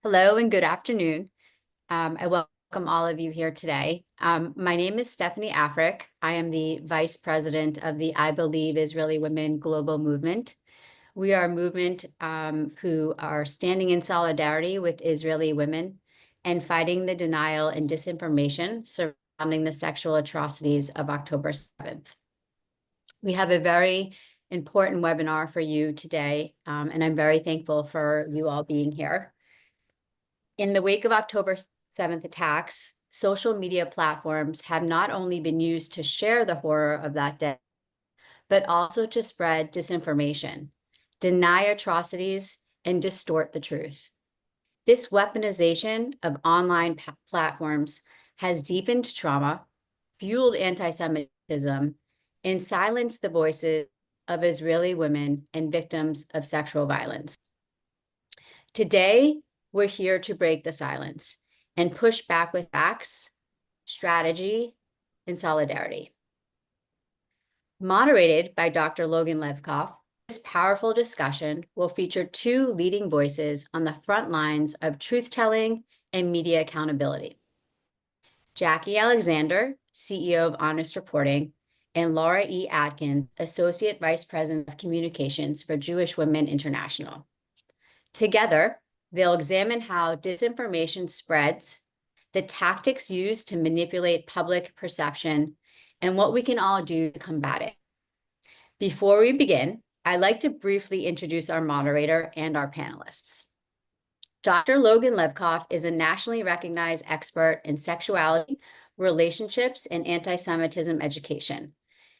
Hello and good afternoon. I welcome all of you here today. My name is Stephanie Afric. I am the Vice President of the I Believe Israeli Women Global Movement. We are a movement who are standing in solidarity with Israeli women and fighting the denial and disinformation surrounding the sexual atrocities of October 7th. We have a very important webinar for you today, and I'm very thankful for you all being here. In the wake of October 7th attacks, social media platforms have not only been used to share the horror of that day, but also to spread disinformation, deny atrocities, and distort the truth. This weaponization of online platforms has deepened trauma, fueled anti-Semitism, and silenced the voices of Israeli women and victims of sexual violence. Today, we're here to break the silence and push back with facts, strategy, and solidarity. Moderated by Dr. Logan Levkoff, this powerful discussion will feature two leading voices on the front lines of truth-telling and media accountability. Jackie Alexander, CEO of Honest Reporting, and Laura E. Atkins, Associate Vice President of Communications for Jewish Women International. Together, they'll examine how disinformation spreads, the tactics used to manipulate public perception, and what we can all do to combat it. Before we begin, I'd like to briefly introduce our moderator and our panelists. Dr. Logan Levkoff is a nationally recognized expert in sexuality, relationships, and anti-Semitism education.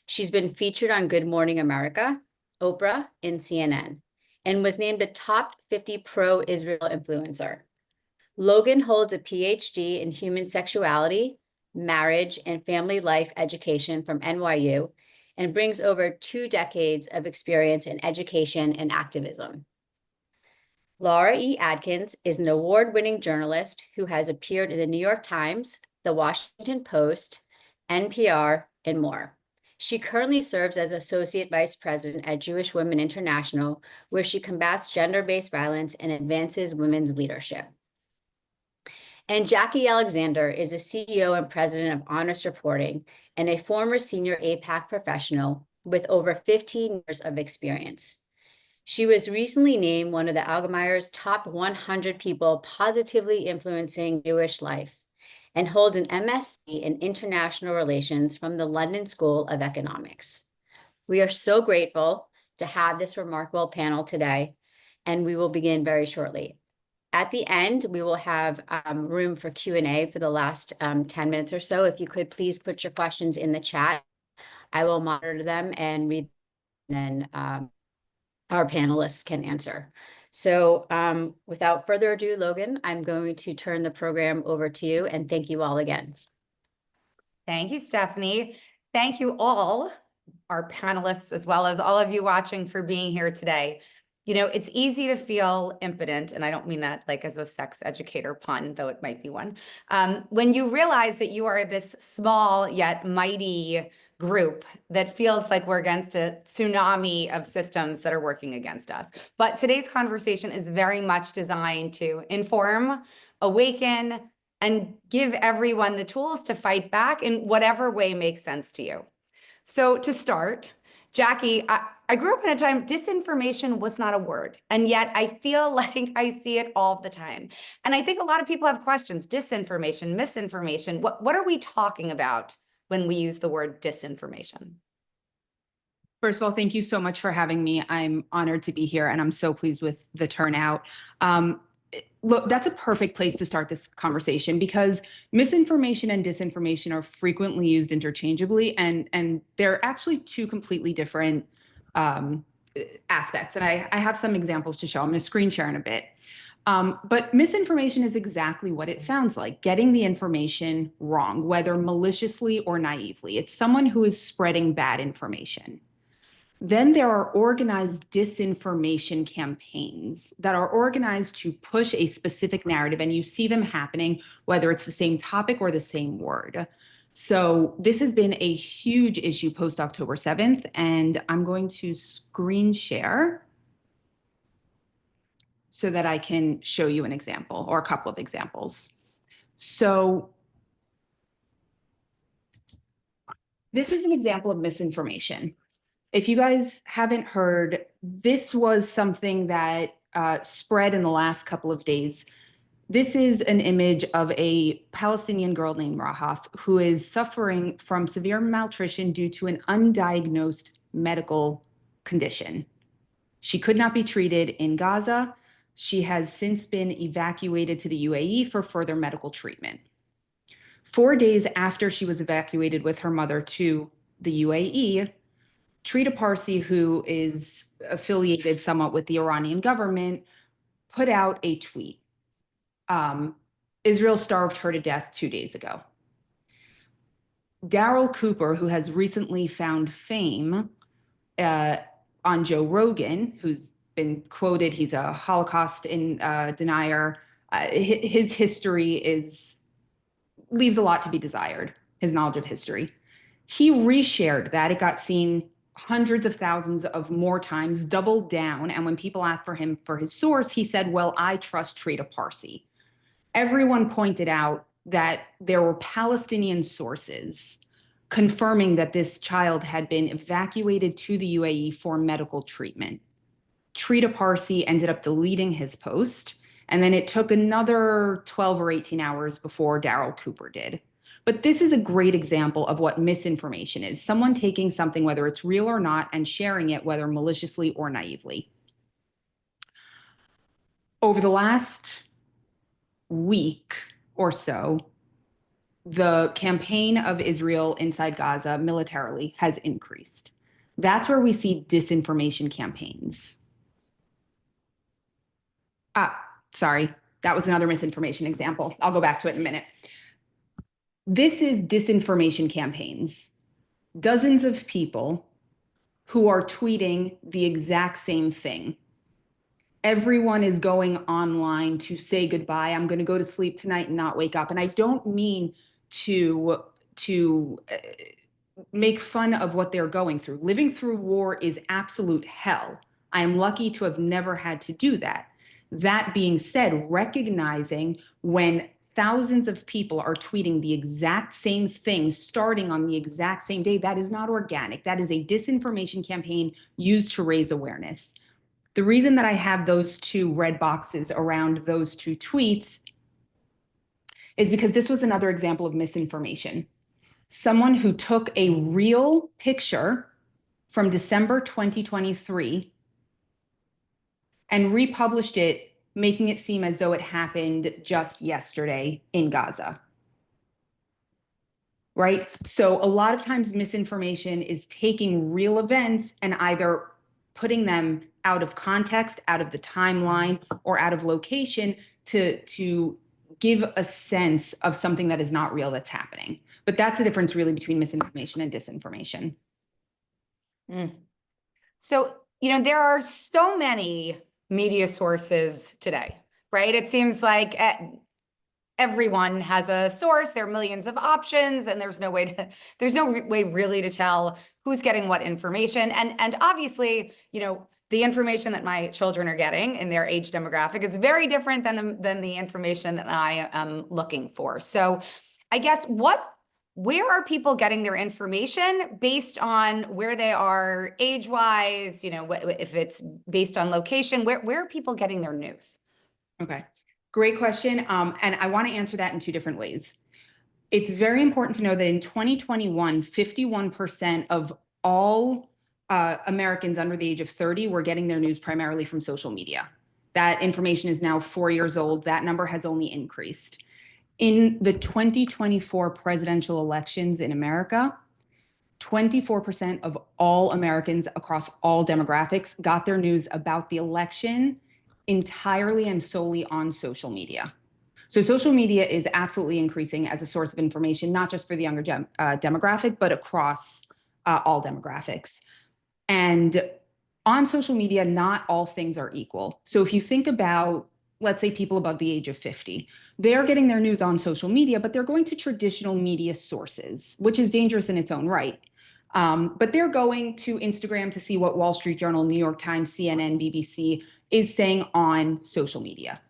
She's been featured on Good Morning America, Oprah, and CNN, and was named a top 50 pro-Israel influencer. Logan holds a PhD in human sexuality, marriage, and family life education from NYU, and brings over 2 decades of experience in education and activism. Laura E. Atkins is an award-winning journalist who has appeared in the New York Times, the Washington Post, NPR, and more. She currently serves as Associate Vice President at Jewish Women International, where she combats gender-based violence and advances women's leadership. And Jackie Alexander is a CEO and President of Honest Reporting and a former senior APAC professional with over 15 years of experience. She was recently named one of the Allgemeyer's top 100 people positively influencing Jewish life and holds an MSc in International Relations from the London School of Economics. We are so grateful to have this remarkable panel today, and we will begin very shortly. At the end, we will have room for Q&A for the last 10 minutes or so. If you could please put your questions in the chat, I will monitor them and read them, then our panelists can answer. So without further ado, Logan, I'm going to turn the program over to you, and thank you all again. Thank you, Stephanie. Thank you all, our panelists, as well as all of you watching, for being here today. You know, it's easy to feel impotent, and I don't mean that like as a sex educator pun, though it might be one, when you realize that you are this small yet mighty group that feels like we're against a tsunami of systems that are working against us. But today's conversation is very much designed to inform, awaken, and give everyone the tools to fight back in whatever way makes sense to you. So to start, Jackie, I grew up in a time disinformation was not a word, and yet I feel like I see it all the time. And I think a lot of people have questions: disinformation, misinformation. What are we talking about when we use the word disinformation? First of all, thank you so much for having me. I'm honored to be here, and I'm so pleased with the turnout. Look, that's a perfect place to start this conversation, because misinformation and disinformation are frequently used interchangeably, and they're actually two completely different aspects. And I have some examples to show. I'm going to screen share in a bit. But misinformation is exactly what it sounds like: getting the information wrong, whether maliciously or naively. It's someone who is spreading bad information. Then there are organized disinformation campaigns that are organized to push a specific narrative, and you see them happening whether it's the same topic or the same word. So this has been a huge issue post October 7th, and I'm going to screen share so that I can show you an example or a couple of examples. So this is an example of misinformation. If you guys haven't heard, this was something that spread in the last couple of days. This is an image of a Palestinian girl named Rahaf who is suffering from severe malnutrition due to an undiagnosed medical condition. She could not be treated in Gaza. She has since been evacuated to the UAE for further medical treatment. 4 days after she was evacuated with her mother to the UAE, Trita Parsi, who is affiliated somewhat with the Iranian government, put out a tweet. Israel starved her to death 2 days ago. Daryl Cooper, who has recently found fame on Joe Rogan, who's been quoted, he's a Holocaust denier. His history leaves a lot to be desired, his knowledge of history. He reshared that. It got seen hundreds of thousands of more times, doubled down. And when people asked for him for his source, he said, well, I trust Trita Parsi. Everyone pointed out that there were Palestinian sources confirming that this child had been evacuated to the UAE for medical treatment. Trita Parsi ended up deleting his post, and then it took another 12 or 18 hours before Daryl Cooper did. But this is a great example of what misinformation is. Someone taking something, whether it's real or not, and sharing it, whether maliciously or naively. Over the last week or so, the campaign of Israel inside Gaza militarily has increased. That's where we see disinformation campaigns. Sorry, that was another misinformation example. I'll go back to it in a minute. This is disinformation campaigns. Dozens of people who are tweeting the exact same thing. Everyone is going online to say goodbye. I'm going to go to sleep tonight and not wake up. And I don't mean to make fun of what they're going through. Living through war is absolute hell. I am lucky to have never had to do that. That being said, recognizing when thousands of people are tweeting the exact same thing starting on the exact same day, that is not organic. That is a disinformation campaign used to raise awareness. The reason that I have those two red boxes around those two tweets is because this was another example of misinformation. Someone who took a real picture from December 2023 and republished it, making it seem as though it happened just yesterday in Gaza. Right? So a lot of times misinformation is taking real events and either putting them out of context, out of the timeline, or out of location to give a sense of something that is not real that's happening. But that's the difference really between misinformation and disinformation. So, there are so many media sources today, right? It seems like everyone has a source. There are millions of options, and there's no way really to tell who's getting what information. And obviously, the information that my children are getting in their age demographic is very different than the information that I am looking for. So I guess where are people getting their information based on where they are age-wise? If it's based on location, where are people getting their news? Okay, great question. And I want to answer that in two different ways. It's very important to know that in 2021, 51% of all Americans under the age of 30 were getting their news primarily from social media. That information is now 4 years old. That number has only increased. In the 2024 presidential elections in America, 24% of all Americans across all demographics got their news about the election entirely and solely on social media. So social media is absolutely increasing as a source of information, not just for the younger demographic, but across all demographics. And on social media, not all things are equal. So if you think about, let's say, people above the age of 50, they're getting their news on social media, but they're going to traditional media sources, which is dangerous in its own right. But they're going to Instagram to see what Wall Street Journal, New York Times, CNN, BBC, is saying on social media.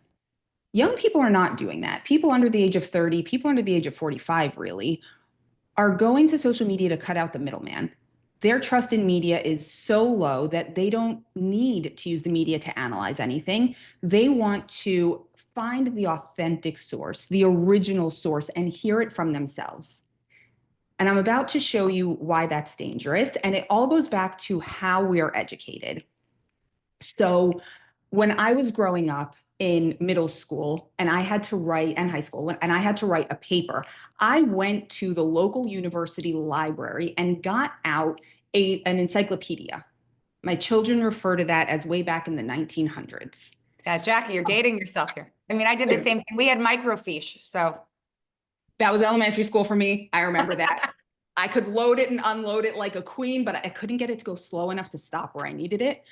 Young people are not doing that. People under the age of 30, people under the age of 45 really are going to social media to cut out the middleman. Their trust in media is so low that they don't need to use the media to analyze anything. They want to find the authentic source, the original source, and hear it from themselves. And I'm about to show you why that's dangerous. And it all goes back to how we are educated. So when I was growing up in middle school and I had to write, and high school, and I had to write a paper, I went to the local university library and got out an encyclopedia. My children refer to that as way back in the 1900s. Yeah, Jackie, you're dating yourself here. I mean, I did the same thing. We had microfiche, so. That was elementary school for me. I remember that. I could load it and unload it like a queen, but I couldn't get it to go slow enough to stop where I needed it.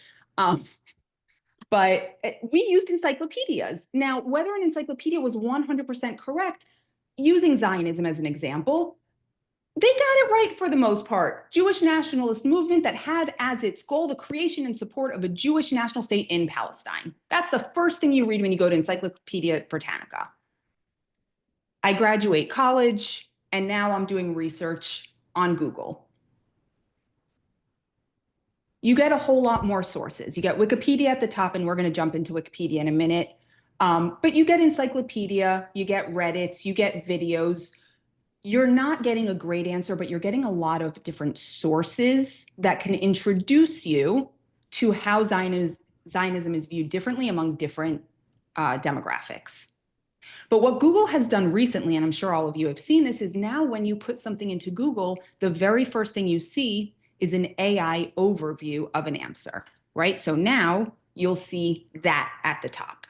But we used encyclopedias. Now, whether an encyclopedia was 100% correct, using Zionism as an example, they got it right for the most part. Jewish nationalist movement that had as its goal the creation and support of a Jewish national state in Palestine. That's the first thing you read when you go to Encyclopedia Britannica. I graduate college, and now I'm doing research on Google. You get a whole lot more sources. You get Wikipedia at the top, and we're going to jump into Wikipedia in a minute. But you get encyclopedia, you get Reddits, you get videos. You're not getting a great answer, but you're getting a lot of different sources that can introduce you to how Zionism is viewed differently among different demographics. But what Google has done recently, and I'm sure all of you have seen this, is now when you put something into Google, the very first thing you see is an AI overview of an answer, right? So now you'll see that at the top.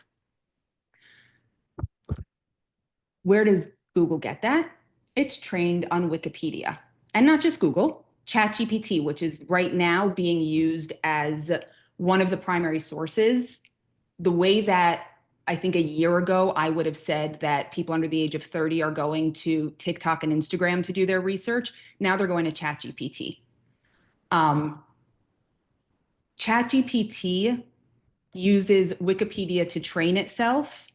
Where does Google get that? It's trained on Wikipedia. And not just Google, ChatGPT, which is right now being used as one of the primary sources. The way that I think a year ago, I would have said that people under the age of 30 are going to TikTok and Instagram to do their research. Now they're going to ChatGPT. ChatGPT uses Wikipedia to train itself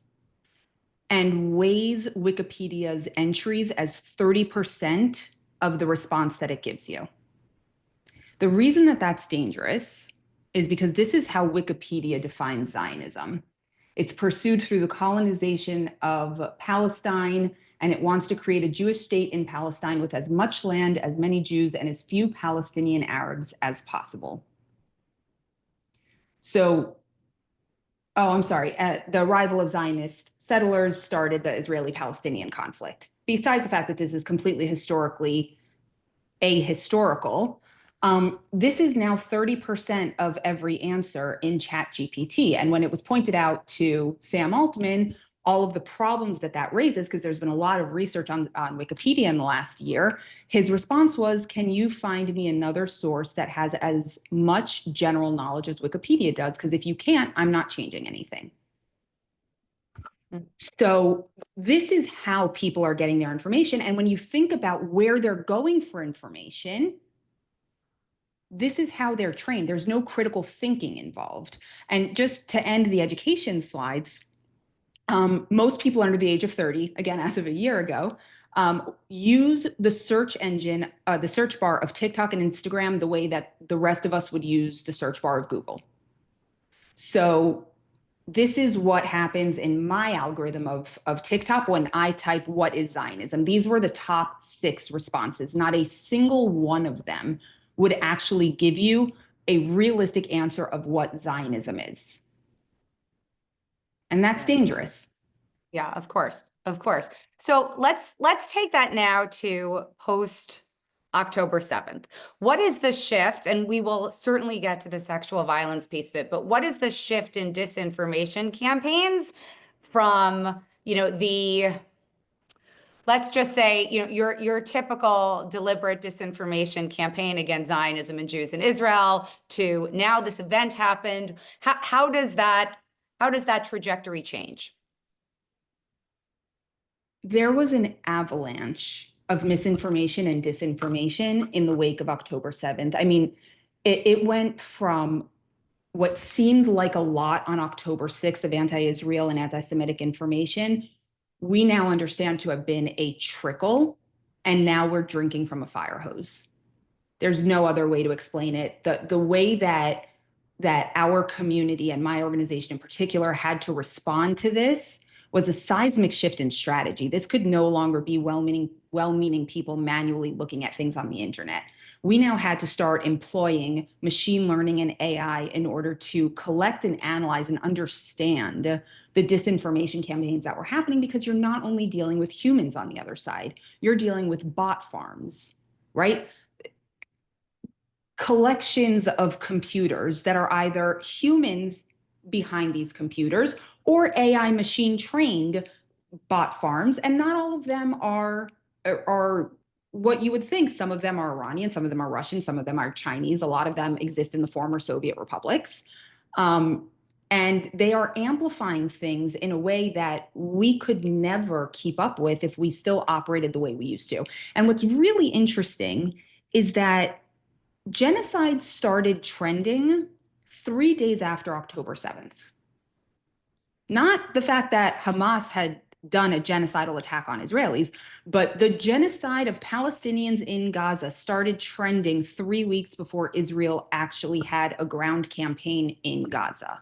and weighs Wikipedia's entries as 30% of the response that it gives you. The reason that that's dangerous is because this is how Wikipedia defines Zionism. It's pursued through the colonization of Palestine, and it wants to create a Jewish state in Palestine with as much land, as many Jews, and as few Palestinian Arabs as possible. So, I'm sorry, the arrival of Zionist settlers started the Israeli-Palestinian conflict. Besides the fact that this is completely historically ahistorical, this is now 30% of every answer in ChatGPT. And when it was pointed out to Sam Altman, all of the problems that that raises, because there's been a lot of research on Wikipedia in the last year, his response was, can you find me another source that has as much general knowledge as Wikipedia does? Because if you can't, I'm not changing anything. So this is how people are getting their information. And when you think about where they're going for information, this is how they're trained. There's no critical thinking involved. And just to end the education slides, most people under the age of 30, again, as of a year ago, use the search engine, the search bar of TikTok and Instagram the way that the rest of us would use the search bar of Google. So this is what happens in my algorithm of TikTok when I type, what is Zionism? These were the top 6 responses. Not a single one of them would actually give you a realistic answer of what Zionism is. And that's dangerous. Yeah, of course. Of course. So let's take that now to post October 7th. What is the shift? And we will certainly get to the sexual violence piece of it, but what is the shift in disinformation campaigns from, let's just say, your typical deliberate disinformation campaign against Zionism and Jews in Israel to now this event happened. How does that trajectory change? There was an avalanche of misinformation and disinformation in the wake of October 7th. I mean, it went from what seemed like a lot on October 6th of anti-Israel and anti-Semitic information, we now understand to have been a trickle, and now we're drinking from a fire hose. There's no other way to explain it. The way that our community and my organization in particular had to respond to this was a seismic shift in strategy. This could no longer be well-meaning people manually looking at things on the internet. We now had to start employing machine learning and AI in order to collect and analyze and understand the disinformation campaigns that were happening, because you're not only dealing with humans on the other side, you're dealing with bot farms, right? Collections of computers that are either humans behind these computers or AI machine trained bot farms, and not all of them are what you would think. Some of them are Iranian, some of them are Russian, some of them are Chinese. A lot of them exist in the former Soviet republics. And they are amplifying things in a way that we could never keep up with if we still operated the way we used to. And what's really interesting is that genocide started trending 3 days after October 7th. Not the fact that Hamas had done a genocidal attack on Israelis, but the genocide of Palestinians in Gaza started trending 3 weeks before Israel actually had a ground campaign in Gaza.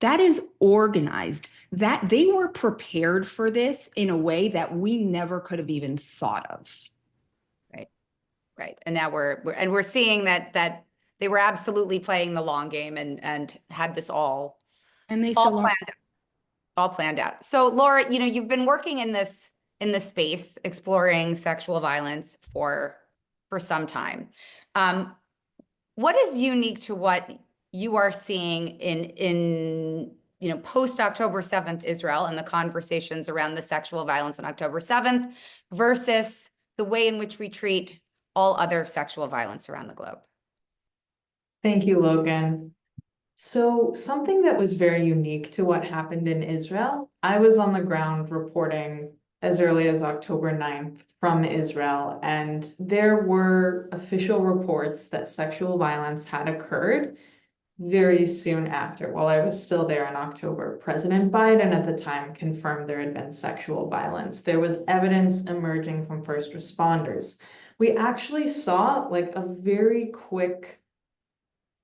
That is organized. That they were prepared for this in a way that we never could have even thought of. Right. And now we're seeing that they were absolutely playing the long game and had this all planned out. So Laura, you've been working in this space exploring sexual violence for some time. What is unique to what you are seeing in post October 7th Israel and the conversations around the sexual violence on October 7th versus the way in which we treat all other sexual violence around the globe? Thank you, Logan. So something that was very unique to what happened in Israel, I was on the ground reporting as early as October 9th from Israel, and there were official reports that sexual violence had occurred very soon after. While I was still there in October, President Biden at the time confirmed there had been sexual violence. There was evidence emerging from first responders. We actually saw like a very quick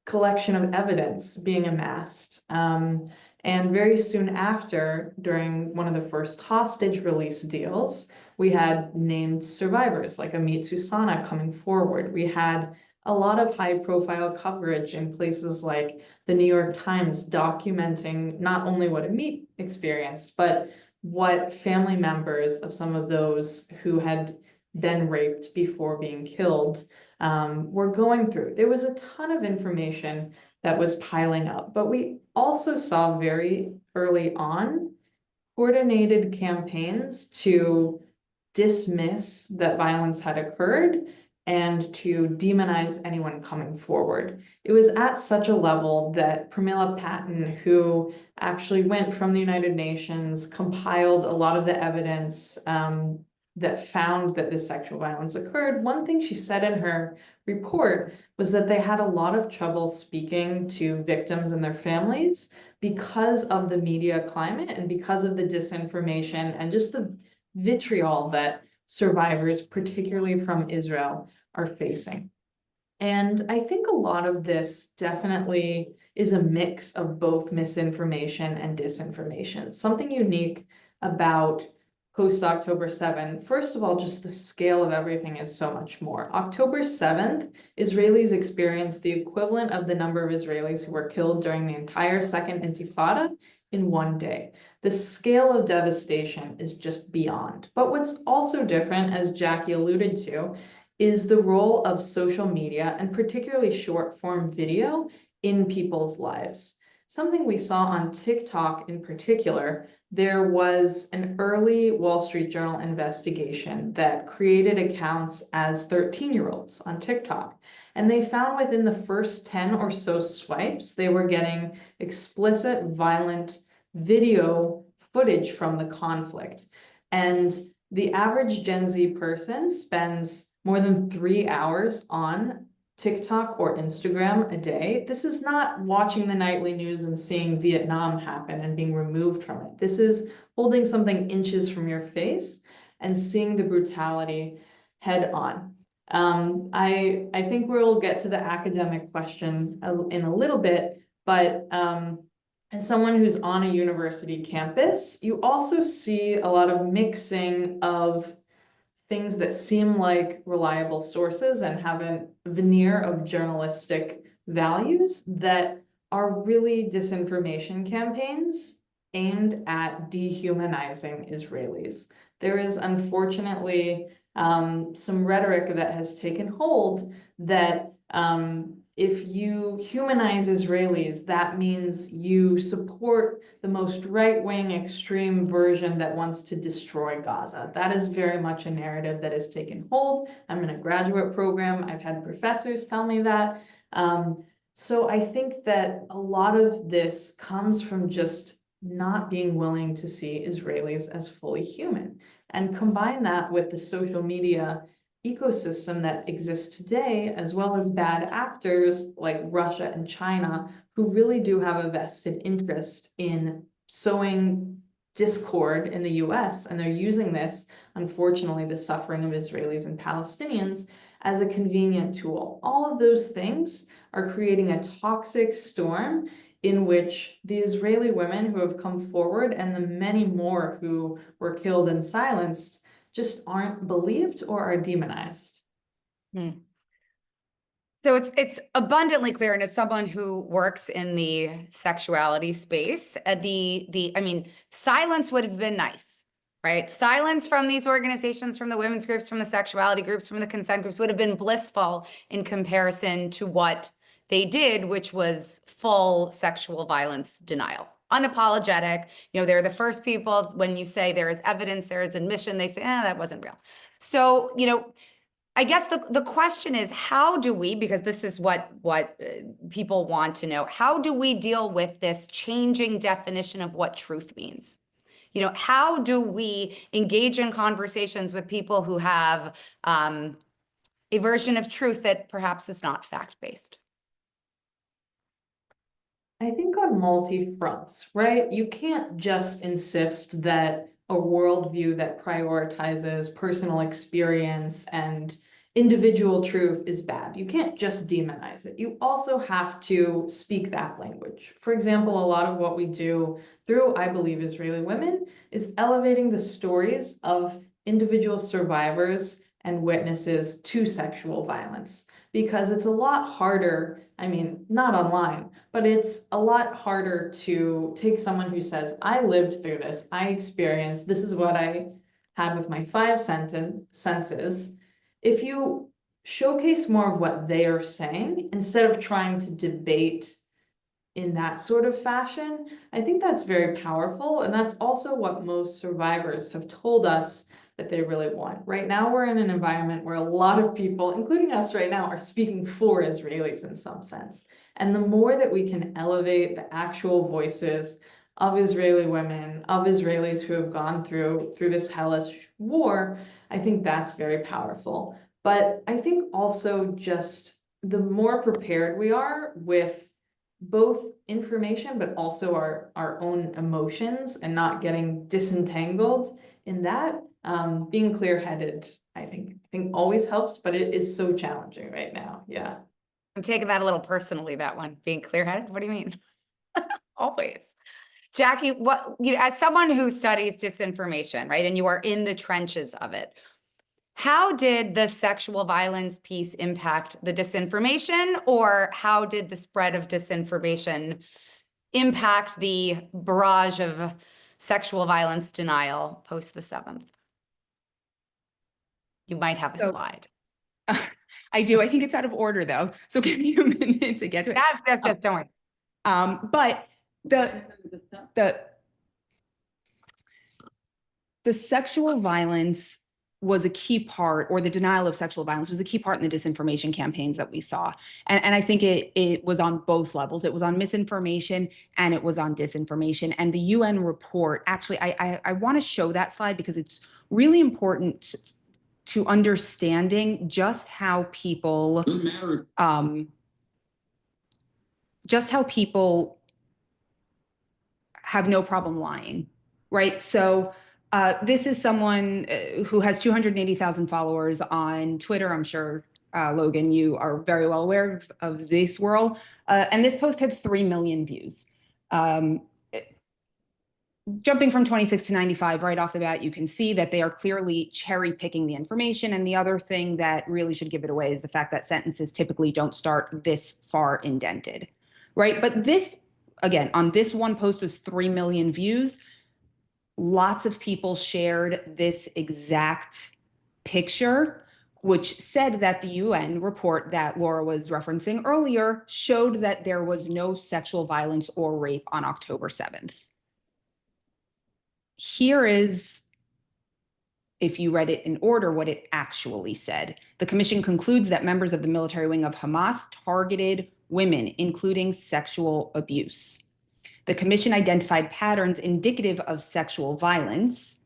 collection of evidence being amassed. And very soon after, during one of the first hostage release deals, we had named survivors like Amit Susana coming forward. We had a lot of high profile coverage in places like the New York Times documenting not only what Amit experienced, but what family members of some of those who had been raped before being killed were going through. There was a ton of information that was piling up, but we also saw very early on coordinated campaigns to dismiss that violence had occurred and to demonize anyone coming forward. It was at such a level that Pramila Patten, who actually went from the United Nations, compiled a lot of the evidence that found that this sexual violence occurred. One thing she said in her report was that they had a lot of trouble speaking to victims and their families because of the media climate and because of the disinformation and just the vitriol that survivors, particularly from Israel, are facing. And I think a lot of this definitely is a mix of both misinformation and disinformation. Something unique about post-October 7th, first of all, just the scale of everything is so much more. October 7th, Israelis experienced the equivalent of the number of Israelis who were killed during the entire Second Intifada in one day. The scale of devastation is just beyond. But what's also different, as Jackie alluded to, is the role of social media and particularly short form video in people's lives. Something we saw on TikTok in particular, there was an early Wall Street Journal investigation that created accounts as 13-year-olds on TikTok. And they found within the first 10 or so swipes, they were getting explicit, violent video footage from the conflict. And the average Gen Z person spends more than 3 hours on TikTok or Instagram a day. This is not watching the nightly news and seeing Vietnam happen and being removed from it. This is holding something inches from your face and seeing the brutality head on. I think we'll get to the academic question in a little bit, but as someone who's on a university campus, you also see a lot of mixing of things that seem like reliable sources and have a veneer of journalistic values that are really disinformation campaigns aimed at dehumanizing Israelis. There is unfortunately some rhetoric that has taken hold that if you humanize Israelis, that means you support the most right-wing extreme version that wants to destroy Gaza. That is very much a narrative that has taken hold. I'm in a graduate program. I've had professors tell me that. So I think that a lot of this comes from just not being willing to see Israelis as fully human. And combine that with the social media ecosystem that exists today, as well as bad actors like Russia and China, who really do have a vested interest in sowing discord in the US. And they're using this, unfortunately, the suffering of Israelis and Palestinians as a convenient tool. All of those things are creating a toxic storm in which the Israeli women who have come forward and the many more who were killed and silenced just aren't believed or are demonized. So it's abundantly clear, and as someone who works in the sexuality space, I mean, silence would have been nice, right? Silence from these organizations, from the women's groups, from the sexuality groups, from the consent groups would have been blissful in comparison to what they did, which was full sexual violence denial. Unapologetic. You know, they're the first people, when you say there is evidence, there is admission, they say, that wasn't real. So, you know, I guess the question is, how do we, because this is what people want to know, how do we deal with this changing definition of what truth means? You know, how do we engage in conversations with people who have a version of truth that perhaps is not fact-based? I think on multi fronts, right? You can't just insist that a worldview that prioritizes personal experience and individual truth is bad. You can't just demonize it. You also have to speak that language. For example, a lot of what we do through I Believe Israeli Women is elevating the stories of individual survivors and witnesses to sexual violence, because it's a lot harder, I mean, not online, but it's a lot harder to take someone who says, I lived through this, I experienced, this is what I had with my senses. If you showcase more of what they are saying, instead of trying to debate in that sort of fashion, I think that's very powerful. And that's also what most survivors have told us that they really want. Right now, we're in an environment where a lot of people, including us right now, are speaking for Israelis in some sense. And the more that we can elevate the actual voices of Israeli women, of Israelis who have gone through this hellish war, I think that's very powerful. But I think also just the more prepared we are with both information, but also our own emotions and not getting disentangled in that, being clear-headed, I think always helps, but it is so challenging right now. Yeah. I'm taking that a little personally, that one, being clear-headed. What do you mean? Always. Jackie, what, you know, as someone who studies disinformation, right, and you are in the trenches of it, how did the sexual violence piece impact the disinformation, or how did the spread of disinformation impact the barrage of sexual violence denial post the 7th? You might have a slide. I do. I think it's out of order though. So give me a minute to get to it. That's don't worry. But the sexual violence was a key part, or the denial of sexual violence was a key part in the disinformation campaigns that we saw. And I think it was on both levels. It was on misinformation and it was on disinformation. And the UN report, actually, I want to show that slide because it's really important to understanding just how people have no problem lying, right? So this is someone who has 280,000 followers on Twitter. I'm sure, Logan, you are very well aware of this world. And this post had 3 million views. Jumping from 26 to 95 right off the bat, you can see that they are clearly cherry picking the information. And the other thing that really should give it away is the fact that sentences typically don't start this far indented, right? But this, again, on this one post was 3 million views. Lots of people shared this exact picture, which said that the UN report that Laura was referencing earlier showed that there was no sexual violence or rape on October 7th. Here is, if you read it in order, what it actually said. The commission concludes that members of the military wing of Hamas targeted women, including sexual abuse. The commission identified patterns indicative of sexual violence.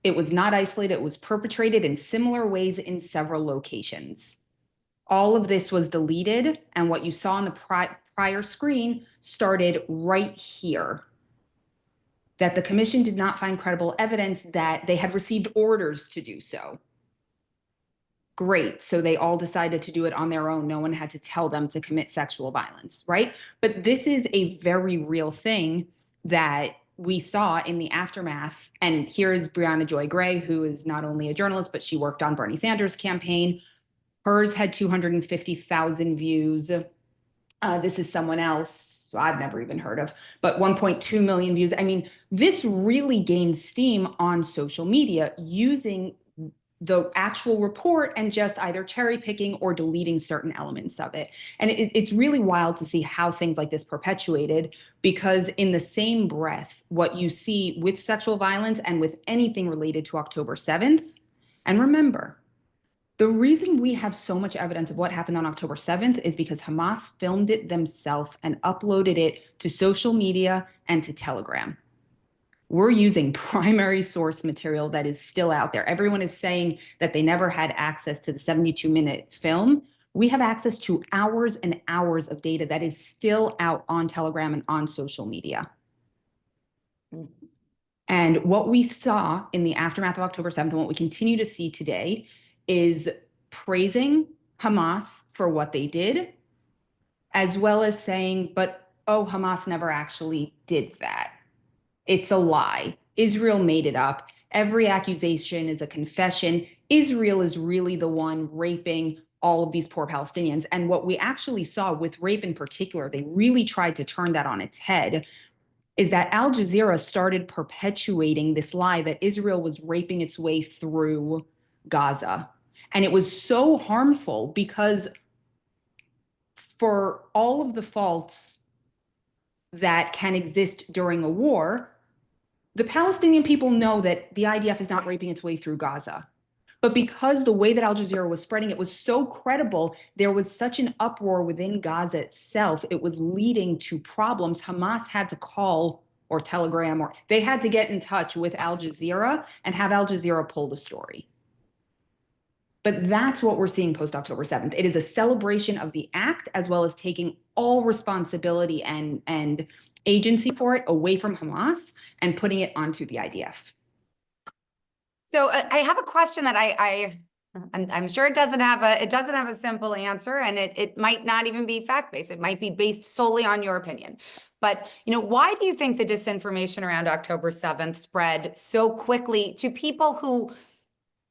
It was not isolated, it was perpetrated in similar ways in several locations. All of this was deleted, and what you saw on the prior screen started right here. That the commission did not find credible evidence that they had received orders to do so. Great, so they all decided to do it on their own. No one had to tell them to commit sexual violence, right? But this is a very real thing that we saw in the aftermath. And here's Brianna Joy Gray, who is not only a journalist, but she worked on Bernie Sanders' campaign. Hers had 250,000 views. This is someone else I've never even heard of, but 1.2 million views. I mean, this really gained steam on social media using the actual report and just either cherry picking or deleting certain elements of it. And it's really wild to see how things like this perpetuated, because in the same breath, what you see with sexual violence and with anything related to October 7th, and remember, the reason we have so much evidence of what happened on October 7th is because Hamas filmed it themselves and uploaded it to social media and to Telegram. We're using primary source material that is still out there. Everyone is saying that they never had access to the 72-minute film. We have access to hours and hours of data that is still out on Telegram and on social media. And what we saw in the aftermath of October 7th and what we continue to see today is praising Hamas for what they did, as well as saying, but, oh, Hamas never actually did that. It's a lie. Israel made it up. Every accusation is a confession. Israel is really the one raping all of these poor Palestinians. And what we actually saw with rape in particular, they really tried to turn that on its head, is that Al Jazeera started perpetuating this lie that Israel was raping its way through Gaza. And it was so harmful because for all of the faults that can exist during a war, the Palestinian people know that the IDF is not raping its way through Gaza. But because the way that Al Jazeera was spreading it was so credible, there was such an uproar within Gaza itself, it was leading to problems. Hamas had to call or Telegram, or they had to get in touch with Al Jazeera and have Al Jazeera pull the story. But that's what we're seeing post October 7th. It is a celebration of the act, as well as taking all responsibility and agency for it away from Hamas and putting it onto the IDF. So I have a question that I'm sure it doesn't have a simple answer, and it might not even be fact-based. It might be based solely on your opinion. But, why do you think the disinformation around October 7th spread so quickly to people who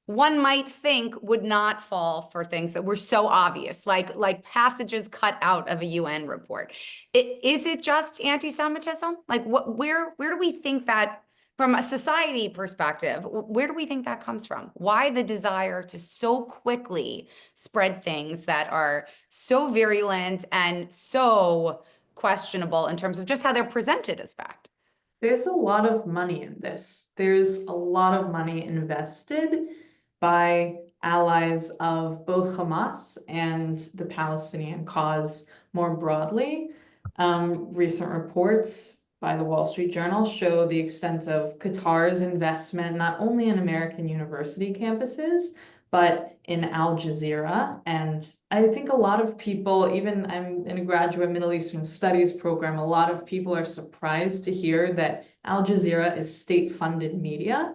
one might think would not fall for things that were so obvious, like passages cut out of a UN report? Is it just anti-Semitism? Like, where do we think that, from a society perspective, where do we think that comes from? Why the desire to so quickly spread things that are so virulent and so questionable in terms of just how they're presented as fact? There's a lot of money in this. There's a lot of money invested by allies of both Hamas and the Palestinian cause more broadly. Recent reports by the Wall Street Journal show the extent of Qatar's investment, not only in American university campuses, but in Al Jazeera. And I think a lot of people, even I'm in a graduate Middle Eastern Studies program, a lot of people are surprised to hear that Al Jazeera is state-funded media.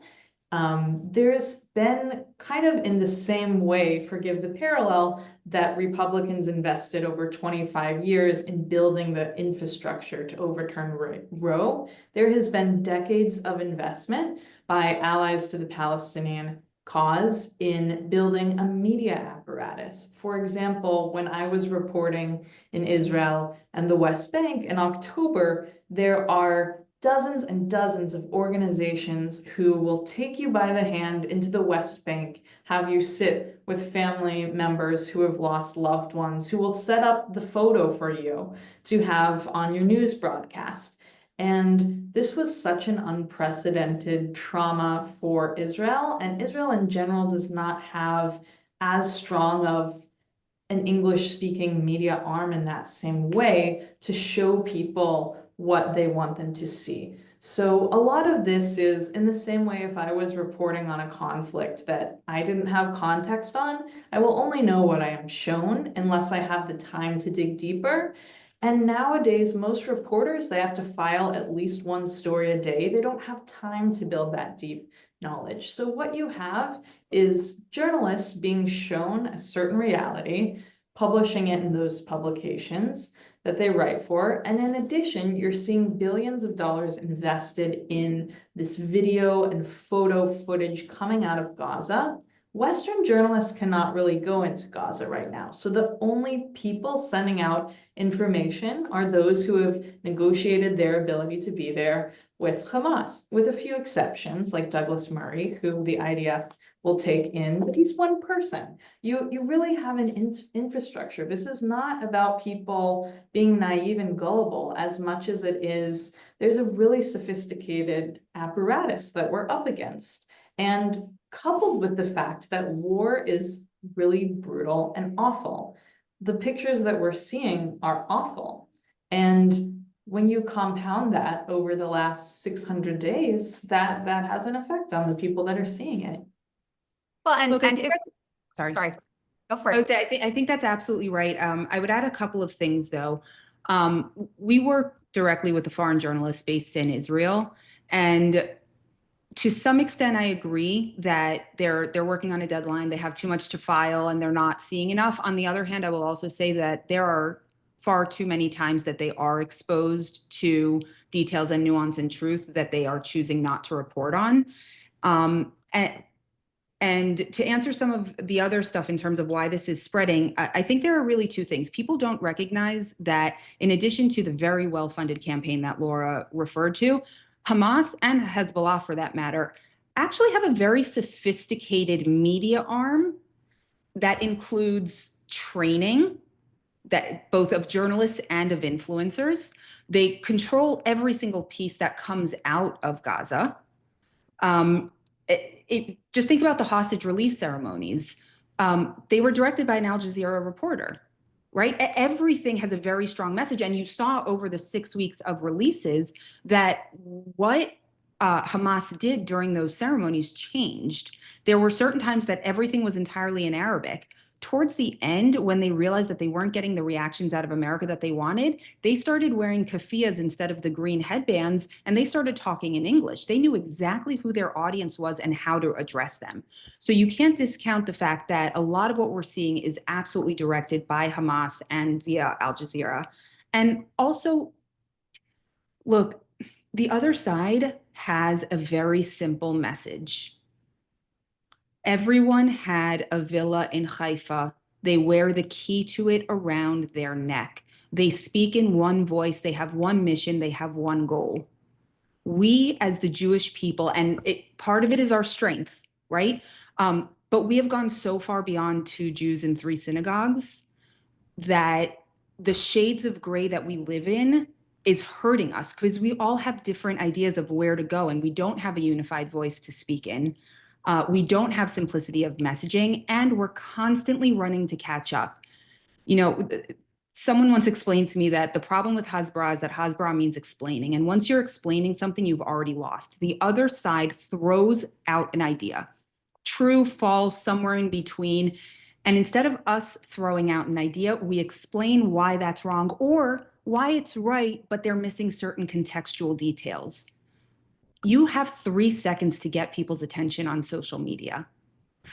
There's been kind of in the same way, forgive the parallel, that Republicans invested over 25 years in building the infrastructure to overturn Roe. There has been decades of investment by allies to the Palestinian cause in building a media apparatus. For example, when I was reporting in Israel and the West Bank in October, there are dozens and dozens of organizations who will take you by the hand into the West Bank, have you sit with family members who have lost loved ones, who will set up the photo for you to have on your news broadcast. And this was such an unprecedented trauma for Israel, and Israel in general does not have as strong of an English-speaking media arm in that same way to show people what they want them to see. So a lot of this is in the same way if I was reporting on a conflict that I didn't have context on, I will only know what I am shown unless I have the time to dig deeper. And nowadays, most reporters, they have to file at least one story a day. They don't have time to build that deep knowledge. So what you have is journalists being shown a certain reality, publishing it in those publications that they write for. And in addition, you're seeing billions of dollars invested in this video and photo footage coming out of Gaza. Western journalists cannot really go into Gaza right now. So the only people sending out information are those who have negotiated their ability to be there with Hamas, with a few exceptions like Douglas Murray, who the IDF will take in, but he's one person. You really have an infrastructure. This is not about people being naive and gullible as much as it is, there's a really sophisticated apparatus that we're up against. And coupled with the fact that war is really brutal and awful, the pictures that we're seeing are awful. And when you compound that over the last 600 days, that has an effect on the people that are seeing it. Well, Look, and if, sorry. sorry, go for I it. would say, I think that's absolutely right. I would add a couple of things though. We work directly with the foreign journalists based in Israel, and to some extent, I agree that they're working on a deadline. They have too much to file, and they're not seeing enough. On the other hand, I will also say that there are far too many times that they are exposed to details and nuance and truth that they are choosing not to report on. And to answer some of the other stuff in terms of why this is spreading, I think there are really two things. People don't recognize that in addition to the very well-funded campaign that Laura referred to, Hamas and Hezbollah, for that matter, actually have a very sophisticated media arm that includes training that both of journalists and of influencers. They control every single piece that comes out of Gaza. Just think about the hostage release ceremonies. They were directed by an Al Jazeera reporter, right? Everything has a very strong message. And you saw over the 6 weeks of releases that what Hamas did during those ceremonies changed. There were certain times that everything was entirely in Arabic. Towards the end, when they realized that they weren't getting the reactions out of America that they wanted, they started wearing keffiyehs instead of the green headbands, and they started talking in English. They knew exactly who their audience was and how to address them. So you can't discount the fact that a lot of what we're seeing is absolutely directed by Hamas and via Al Jazeera. And also, look, the other side has a very simple message. Everyone had a villa in Haifa. They wear the key to it around their neck. They speak in one voice. They have one mission. They have one goal. We, as the Jewish people, and part of it is our strength, right? But we have gone so far beyond 2 Jews and 3 synagogues that the shades of gray that we live in is hurting us because we all have different ideas of where to go, and we don't have a unified voice to speak in. We don't have simplicity of messaging, and we're constantly running to catch up. You know, Someone once explained to me that the problem with Hasbara is that Hasbara means explaining. And once you're explaining something, you've already lost. The other side throws out an idea, true, false, somewhere in between. And instead of us throwing out an idea, we explain why that's wrong or why it's right, but they're missing certain contextual details. You have 3 seconds to get people's attention on social media.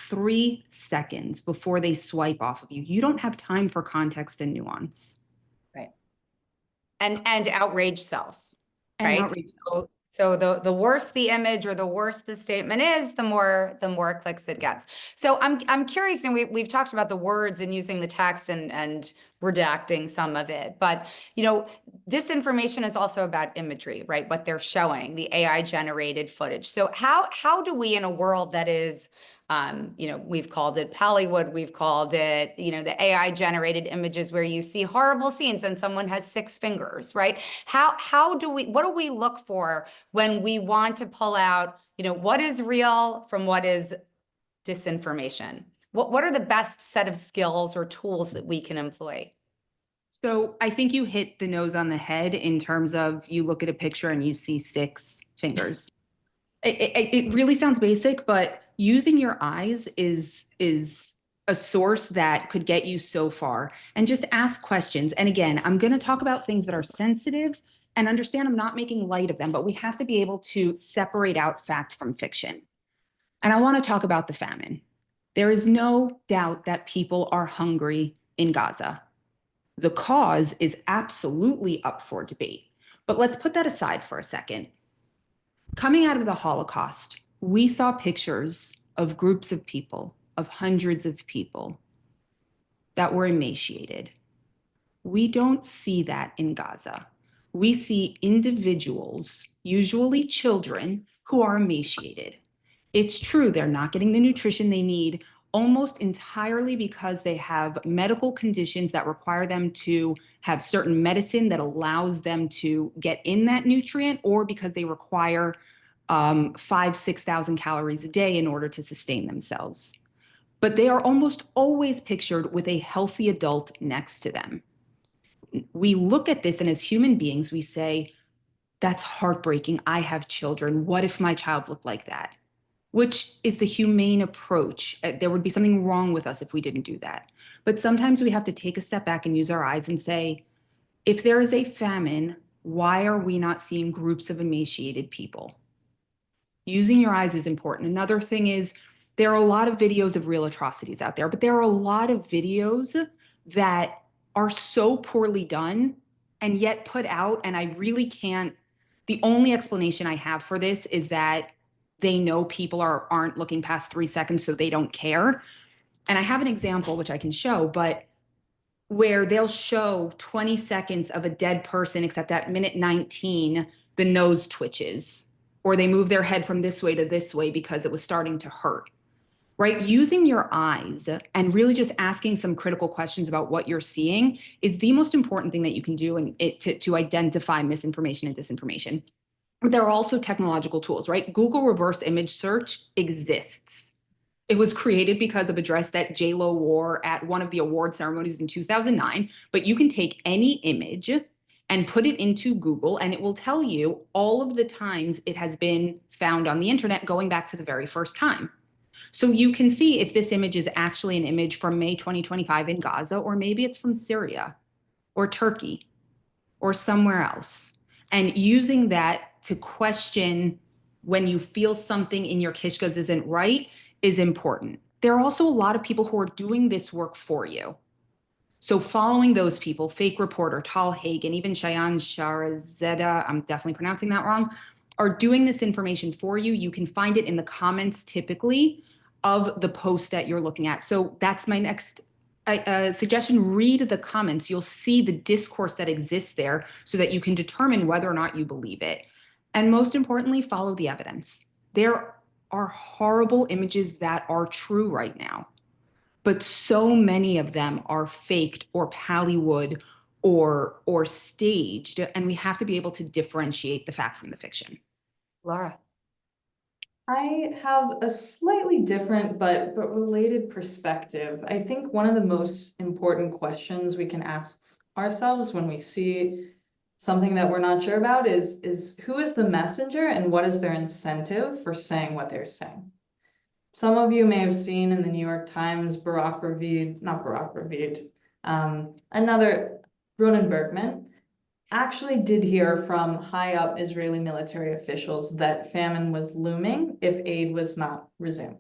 3 seconds before they swipe off of you. You don't have time for context and nuance. Right. And outrage sells, And right? outrage sells. So the worse the image or the worse the statement is, the more clicks it gets. So I'm curious, and we've talked about the words and using the text and redacting some of it, but disinformation is also about imagery, right? What they're showing, the AI generated footage. So how do we, in a world that is we've called it Hollywood, we've called it, the AI generated images where you see horrible scenes and someone has 6 fingers, right? What do we look for when we want to pull out, what is real from what is disinformation? What are the best set of skills or tools that we can employ? So I think you hit the nose on the head in terms of you look at a picture and you see 6 fingers. It really sounds basic, but using your eyes is a source that could get you so far. And just ask questions. And again, I'm going to talk about things that are sensitive and understand I'm not making light of them, but we have to be able to separate out fact from fiction. And I want to talk about the famine. There is no doubt that people are hungry in Gaza. The cause is absolutely up for debate. But let's put that aside for a second. Coming out of the Holocaust, we saw pictures of groups of people, of hundreds of people that were emaciated. We don't see that in Gaza. We see individuals, usually children, who are emaciated. It's true, they're not getting the nutrition they need almost entirely because they have medical conditions that require them to have certain medicine that allows them to get in that nutrient, or because they require 6,000 calories a day in order to sustain themselves. But they are almost always pictured with a healthy adult next to them. We look at this, and as human beings, we say, that's heartbreaking. I have children. What if my child looked like that? Which is the humane approach. There would be something wrong with us if we didn't do that. But sometimes we have to take a step back and use our eyes and say, if there is a famine, why are we not seeing groups of emaciated people? Using your eyes is important. Another thing is there are a lot of videos of real atrocities out there, but there are a lot of videos that are so poorly done and yet put out. And I really can't, the only explanation I have for this is that they know people aren't looking past 3 seconds, so they don't care. And I have an example which I can show, but where they'll show 20 seconds of a dead person, except at minute 19, the nose twitches, or they move their head from this way to this way because it was starting to hurt, right? Using your eyes and really just asking some critical questions about what you're seeing is the most important thing that you can do to identify misinformation and disinformation. There are also technological tools, right? Google reverse image search exists. It was created because of a dress that J-Lo wore at one of the award ceremonies in 2009. But you can take any image and put it into Google, and it will tell you all of the times it has been found on the internet going back to the very first time. So you can see if this image is actually an image from May 2025 in Gaza, or maybe it's from Syria or Turkey or somewhere else. And using that to question when you feel something in your kishkas isn't right is important. There are also a lot of people who are doing this work for you. So following those people, fake reporter, Tal Hagen, even Shayan Sharazeda, I'm definitely pronouncing that wrong, are doing this information for you. You can find it in the comments typically of the post that you're looking at. So that's my next suggestion. Read the comments. You'll see the discourse that exists there so that you can determine whether or not you believe it. And most importantly, follow the evidence. There are horrible images that are true right now, but so many of them are faked or Pallywood or staged, and we have to be able to differentiate the fact from the fiction. Laura. I have a slightly different but related perspective. I think one of the most important questions we can ask ourselves when we see something that we're not sure about is who is the messenger and what is their incentive for saying what they're saying. Some of you may have seen in the New York Times, not Barack Ravid, another Ronan Bergman actually did hear from high up Israeli military officials that famine was looming if aid was not resumed.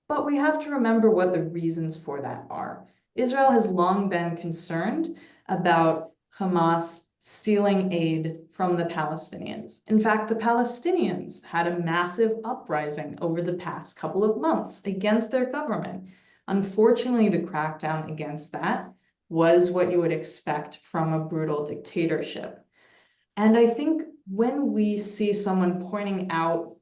But we have to remember what the reasons for that are. Israel has long been concerned about Hamas stealing aid from the Palestinians. In fact, the Palestinians had a massive uprising over the past couple of months against their government. Unfortunately, the crackdown against that was what you would expect from a brutal dictatorship. And I think when we see someone pointing out,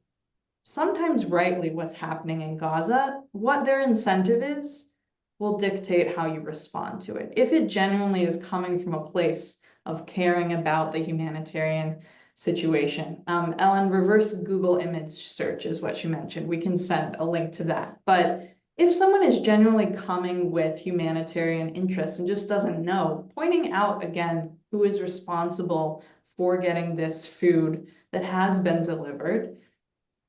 sometimes rightly, what's happening in Gaza, what their incentive is will dictate how you respond to it. If it genuinely is coming from a place of caring about the humanitarian situation. Ellen, reverse Google image search is what you mentioned. We can send a link to that. But if someone is genuinely coming with humanitarian interests and just doesn't know, pointing out again who is responsible for getting this food that has been delivered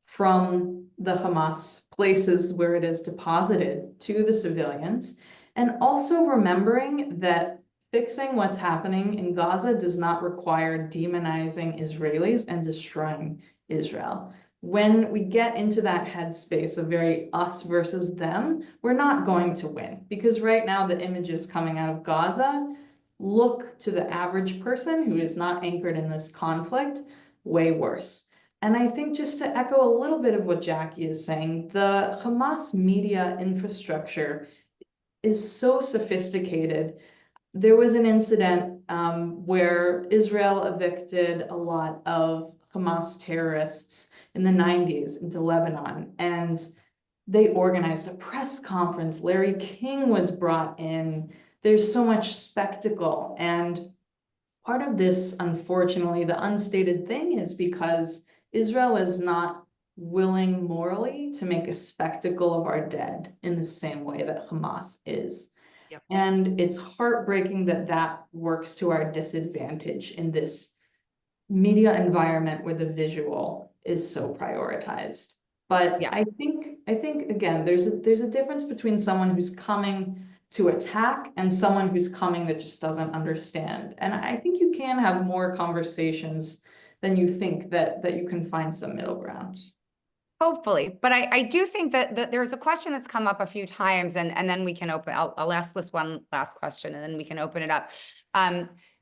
from the Hamas places where it is deposited to the civilians, and also remembering that fixing what's happening in Gaza does not require demonizing Israelis and destroying Israel. When we get into that headspace of very us versus them, we're not going to win, because right now the images coming out of Gaza look to the average person who is not anchored in this conflict way worse. And I think, just to echo a little bit of what Jackie is saying, the Hamas media infrastructure is so sophisticated. There was an incident where Israel evicted a lot of Hamas terrorists in the 90s into Lebanon, and they organized a press conference. Larry King was brought in. There's so much spectacle. And part of this, unfortunately, the unstated thing is because Israel is not willing morally to make a spectacle of our dead in the same way that Hamas is. Yep. And it's heartbreaking that that works to our disadvantage in this media environment where the visual is so prioritized. But Yeah. I think again, there's a difference between someone who's coming to attack and someone who's coming that just doesn't understand. And I think you can have more conversations than you think that you can find some middle ground. Hopefully, but I do think that there's a question that's come up a few times, and then we can open. I'll ask this one last question, and then we can open it up.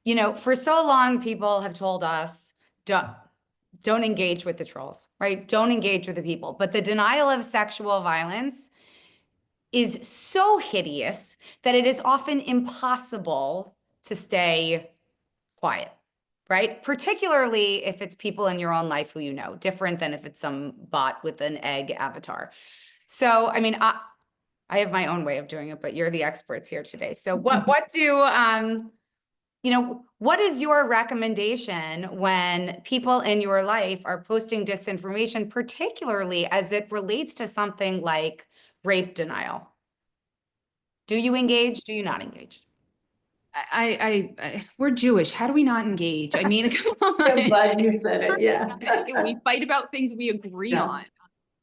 You know, for so long, people have told us don't engage with the trolls, right? Don't engage with the people. But the denial of sexual violence is so hideous that it is often impossible to stay quiet, right? Particularly if it's people in your own life who you know, different than if it's some bot with an egg avatar. So, I mean, I have my own way of doing it, but you're the experts here today. So what do, you know, what is your recommendation when people in your life are posting disinformation, particularly as it relates to something like rape denial? Do you engage? Do you not engage? We're Jewish. How do we not engage? I mean, come I'm on. glad you said it. Yeah. We fight about things we agree Yeah. on.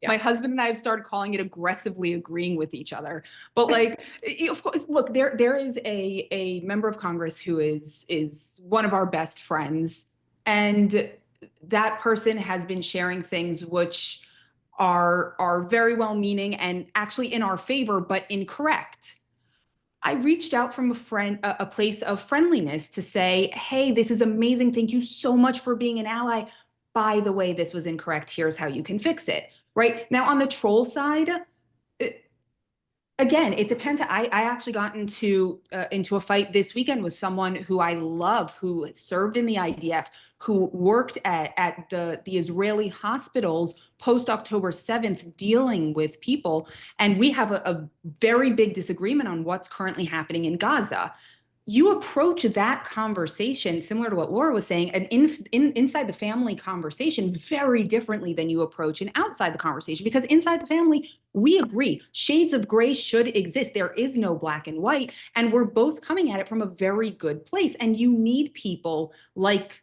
Yeah. My husband and I have started calling it aggressively agreeing with each other. But like, of course, look, there is a member of Congress who is one of our best friends, and that person has been sharing things which are very well meaning and actually in our favor, but incorrect. I reached out from a place of friendliness to say, hey, this is amazing. Thank you so much for being an ally. By the way, this was incorrect. Here's how you can fix it. Right now, on the troll side, again, it depends. I actually got into a fight this weekend with someone who I love, who served in the IDF, who worked at the Israeli hospitals post October 7th, dealing with people, and we have a very big disagreement on what's currently happening in Gaza. you approach that conversation similar to what Laura was saying, and inside the family conversation very differently than you approach an outside the conversation, because inside the family, we agree shades of gray should exist. There is no black and white, and we're both coming at it from a very good place. And you need people like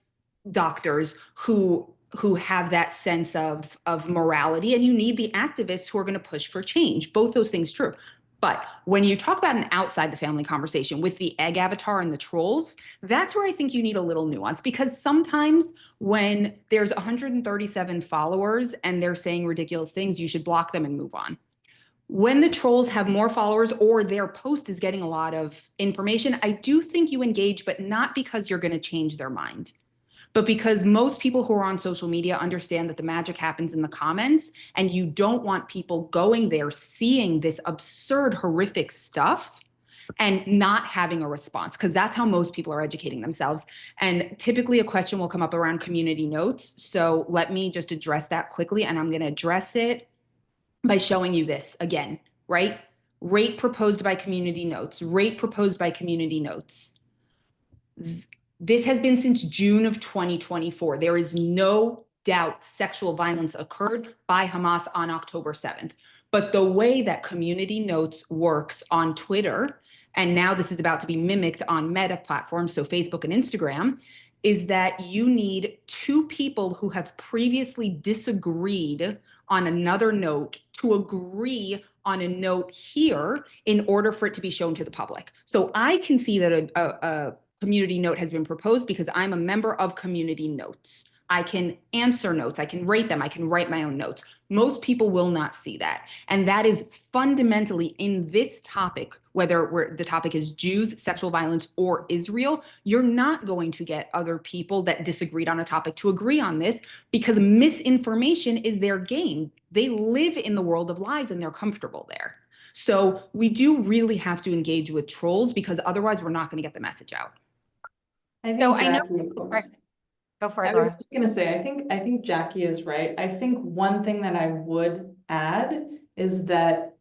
doctors who have that sense of morality, and you need the activists who are going to push for change. Both those things true. But when you talk about an outside the family conversation with the egg avatar and the trolls, that's where I think you need a little nuance, because sometimes when there's 137 followers and they're saying ridiculous things, you should block them and move on. When the trolls have more followers or their post is getting a lot of information, I do think you engage, but not because you're going to change their mind, but because most people who are on social media understand that the magic happens in the comments, and you don't want people going there, seeing this absurd, horrific stuff and not having a response, because that's how most people are educating themselves. And typically a question will come up around community notes. So let me just address that quickly. And I'm going to address it by showing you this again, right? Rate proposed by community notes, rate proposed by community notes. This has been since June of 2024. There is no doubt sexual violence occurred by Hamas on October 7th. But the way that community notes works on Twitter, and now this is about to be mimicked on Meta platforms, so Facebook and Instagram, is that you need two people who have previously disagreed on another note to agree on a note here in order for it to be shown to the public. So I can see that a community note has been proposed because I'm a member of community notes. I can answer notes, I can rate them, I can write my own notes. Most people will not see that. And that is fundamentally in this topic, whether the topic is Jews, sexual violence, or Israel, you're not going to get other people that disagreed on a topic to agree on this, because misinformation is their game. They live in the world of lies and they're comfortable there. So we do really have to engage with trolls, because otherwise we're not going to get the message out. So I know, sorry, Jackie, go for it, I Laura. was just gonna say, I think Jackie is right. I think one thing that I would add is that,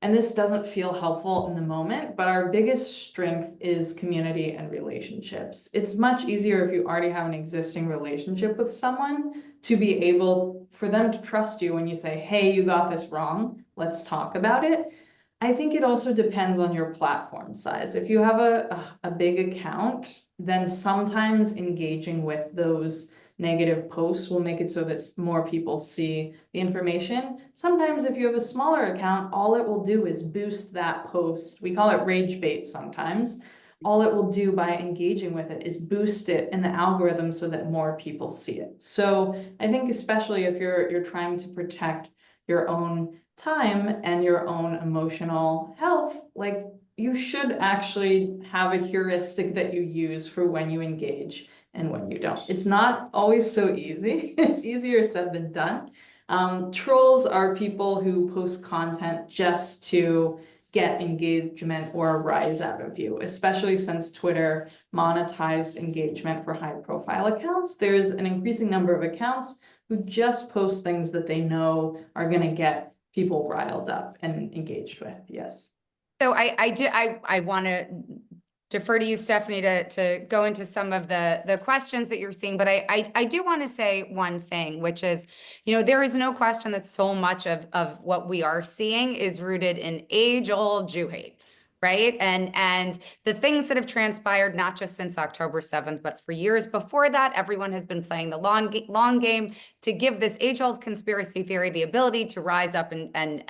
and this doesn't feel helpful in the moment, but our biggest strength is community and relationships. It's much easier if you already have an existing relationship with someone to be able for them to trust you when you say, hey, you got this wrong, let's talk about it. I think it also depends on your platform size. If you have a big account, then sometimes engaging with those negative posts will make it so that more people see the information. Sometimes if you have a smaller account, all it will do is boost that post. We call it rage bait sometimes. All it will do by engaging with it is boost it in the algorithm so that more people see it. So I think especially if you're trying to protect your own time and your own emotional health, like you should actually have a heuristic that you use for when you engage and when you don't. It's not always so easy. It's easier said than done. Trolls are people who post content just to get engagement or a rise out of you, especially since Twitter monetized engagement for high profile accounts. There's an increasing number of accounts who just post things that they know are going to get people riled up and engaged with. Yes. So I want to defer to you, Stephanie, to go into some of the questions that you're seeing, but I do want to say one thing, which is, there is no question that so much of what we are seeing is rooted in age-old Jew hate. Right. And the things that have transpired, not just since October 7th, but for years before that, everyone has been playing the long game to give this age-old conspiracy theory the ability to rise up and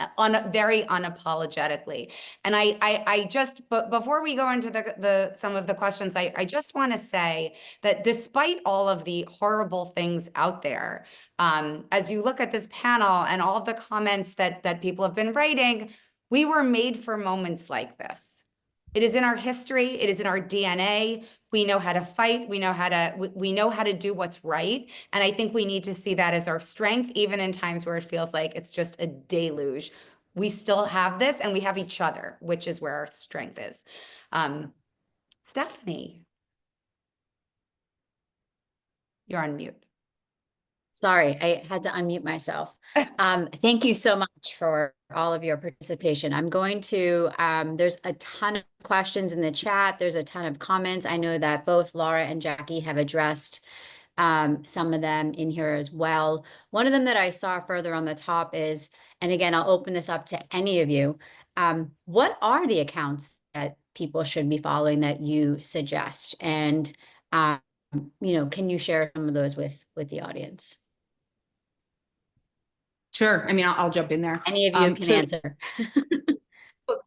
very unapologetically. And I just, but before we go into some of the questions, I just want to say that despite all of the horrible things out there, as you look at this panel and all of the comments that people have been writing, we were made for moments like this. It is in our history. It is in our DNA. We know how to fight. We know how to do what's right. And I think we need to see that as our strength, even in times where it feels like it's just a deluge. We still have this, and we have each other, which is where our strength is. Stephanie, you're on mute. Sorry, I had to unmute myself. Thank you so much for all of your participation. I'm going to, there's a ton of questions in the chat. There's a ton of comments. I know that both Laura and Jackie have addressed some of them in here as well. One of them that I saw further on the top is, and again, I'll open this up to any of you. What are the accounts that people should be following that you suggest? And, can you share some of those with the audience? Sure. I mean, I'll jump in there. Any of you can answer. Look,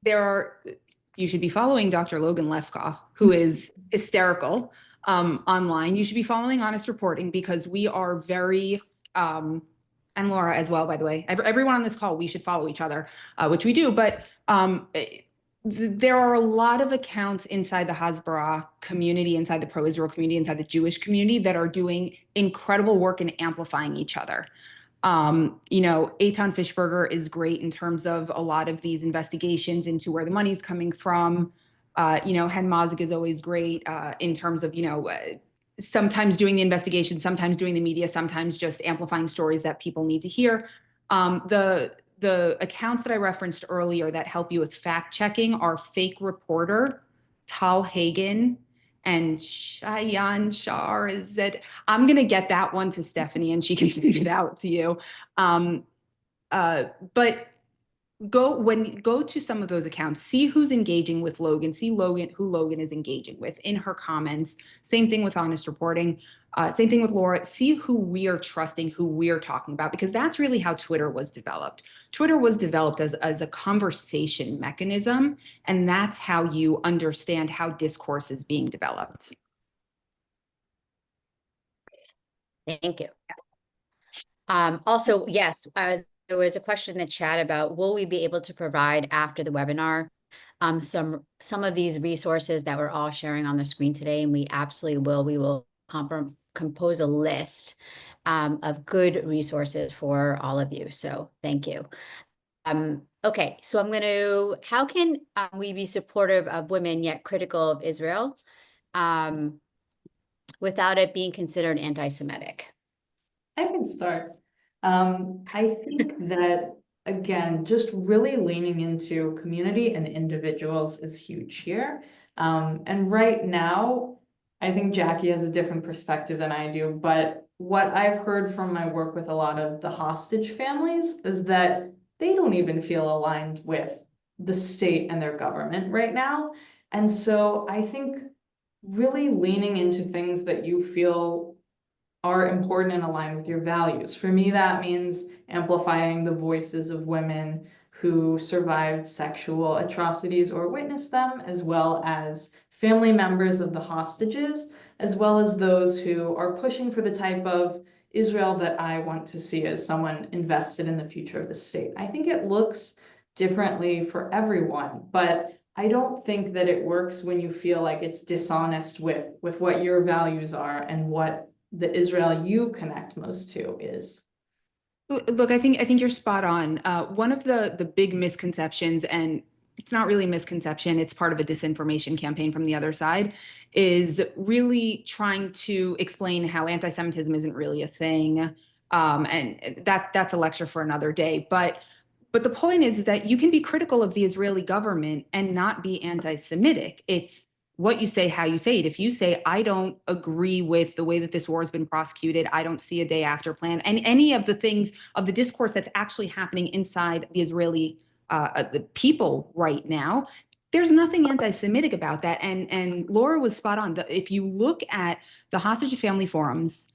you should be following Dr. Logan Lefkoff, who is hysterical online. You should be following Honest Reporting because we are very, and Laura as well, by the way, everyone on this call, we should follow each other, which we do. But there are a lot of accounts inside the Hasbara community, inside the pro-Israel community, inside the Jewish community that are doing incredible work in amplifying each other. Eitan Fishberger is great in terms of a lot of these investigations into where the money's coming from. Hen Mazik is always great in terms of, sometimes doing the investigation, sometimes doing the media, sometimes just amplifying stories that people need to hear. The accounts that I referenced earlier that help you with fact checking are Fake Reporter, Tal Hagen, and Shayan Shar. Is it? I'm gonna get that one to Stephanie, and she can send it out to you. But go to some of those accounts, see who's engaging with Logan, see who Logan is engaging with in her comments. Same thing with Honest Reporting. Same thing with Laura. See who we are trusting, who we're talking about, because that's really how Twitter was developed. Twitter was developed as a conversation mechanism, and that's how you understand how discourse is being developed. Thank you. Also, yes, there was a question in the chat about will we be able to provide after the webinar some of these resources that we're all sharing on the screen today, and we absolutely will. We will compose a list of good resources for all of you. So thank you. Okay, so how can we be supportive of women yet critical of Israel without it being considered anti-Semitic? I can start. I think that, again, just really leaning into community and individuals is huge here. And right now, I think Jackie has a different perspective than I do, but what I've heard from my work with a lot of the hostage families is that they don't even feel aligned with the state and their government right now. And so I think really leaning into things that you feel are important and aligned with your values. For me, that means amplifying the voices of women who survived sexual atrocities or witnessed them, as well as family members of the hostages, as well as those who are pushing for the type of Israel that I want to see as someone invested in the future of the state. I think it looks differently for everyone, but I don't think that it works when you feel like it's dishonest with what your values are and what the Israel you connect most to is. Look, I think you're spot on. One of the big misconceptions, and it's not really a misconception, it's part of a disinformation campaign from the other side, is really trying to explain how anti-Semitism isn't really a thing. And that's a lecture for another day. But the point is that you can be critical of the Israeli government and not be anti-Semitic. It's what you say, how you say it. If you say, I don't agree with the way that this war has been prosecuted, I don't see a day after plan, and any of the things of the discourse that's actually happening inside the Israeli the people right now, there's nothing anti-Semitic about that. And Laura was spot on. If you look at the hostage family forums,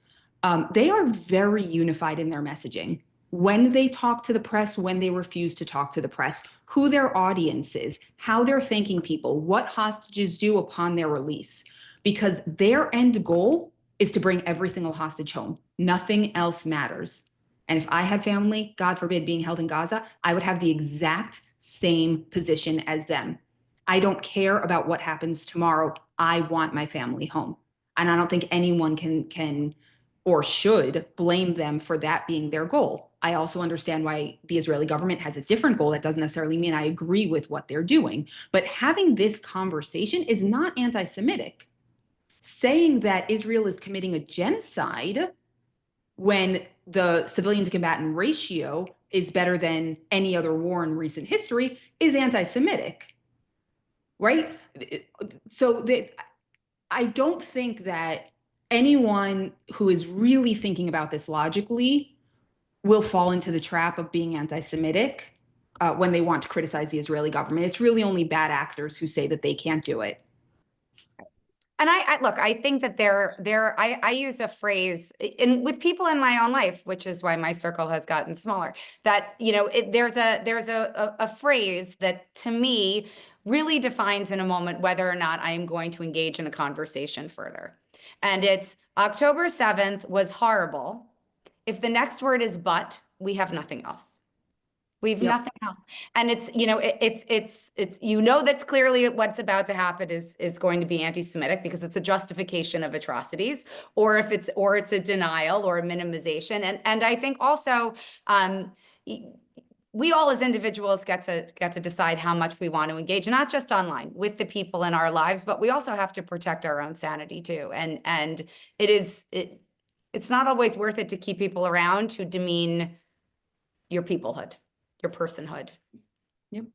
they are very unified in their messaging. When they talk to the press, when they refuse to talk to the press, who their audience is, how they're thanking people, what hostages do upon their release, because their end goal is to bring every single hostage home. Nothing else matters. And if I had family, God forbid, being held in Gaza, I would have the exact same position as them. I don't care about what happens tomorrow. I want my family home. And I don't think anyone can or should blame them for that being their goal. I also understand why the Israeli government has a different goal. That doesn't necessarily mean I agree with what they're doing. But having this conversation is not anti-Semitic. Saying that Israel is committing a genocide when the civilian to combatant ratio is better than any other war in recent history, is anti-Semitic, right? So that I don't think that anyone who is really thinking about this logically will fall into the trap of being anti-Semitic when they want to criticize the Israeli government. It's really only bad actors who say that they can't do it. And look, I think that I use a phrase in with people in my own life, which is why my circle has gotten smaller, that, there's a phrase that to me really defines in a moment whether or not I am going to engage in a conversation further. And it's October 7th was horrible. If the next word is but, we have nothing else. We've Yep. nothing else. And it's, that's clearly what's about to happen is going to be anti-Semitic because it's a justification of atrocities, or it's a denial or a minimization. And I think also, we all as individuals get to decide how much we want to engage, not just online with the people in our lives, but we also have to protect our own sanity too. And it's not always worth it to keep people around who demean your peoplehood, your personhood. Yep.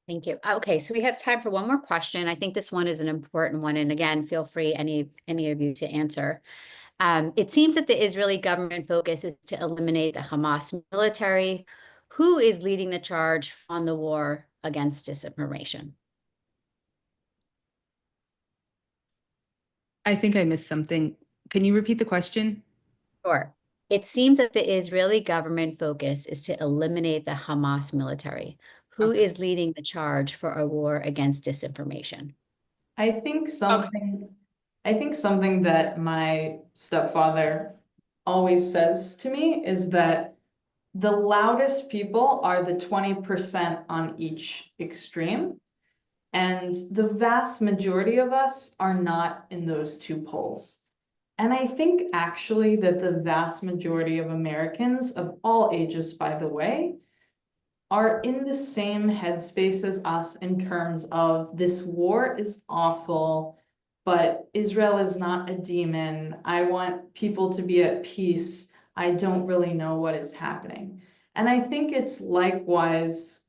Thank you. Okay, so we have time for one more question. I think this one is an important one. And again, feel free, any of you, to answer. It seems that the Israeli government focus is to eliminate the Hamas military. Who is leading the charge on the war against disinformation? I think I missed something. Can you repeat the question? Sure. It seems that the Israeli government focus is to eliminate the Hamas military. Who Okay. is leading the charge for a war against disinformation? I think something that my stepfather always says to me is that the loudest people are the 20% on each extreme. And the vast majority of us are not in those two poles. And I think actually that the vast majority of Americans of all ages, by the way, are in the same headspace as us in terms of this war is awful, but Israel is not a demon. I want people to be at peace. I don't really know what is happening. And I think it's likewise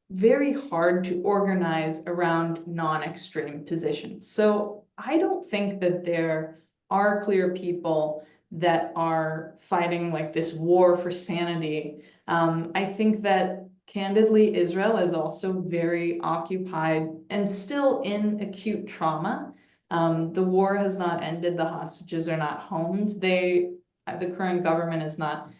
very hard to organize around non-extreme positions. So I don't think that there are clear people that are fighting like this war for sanity. I think that candidly, Israel is also very occupied and still in acute trauma. The war has not ended. The hostages are not homed. The current government is not,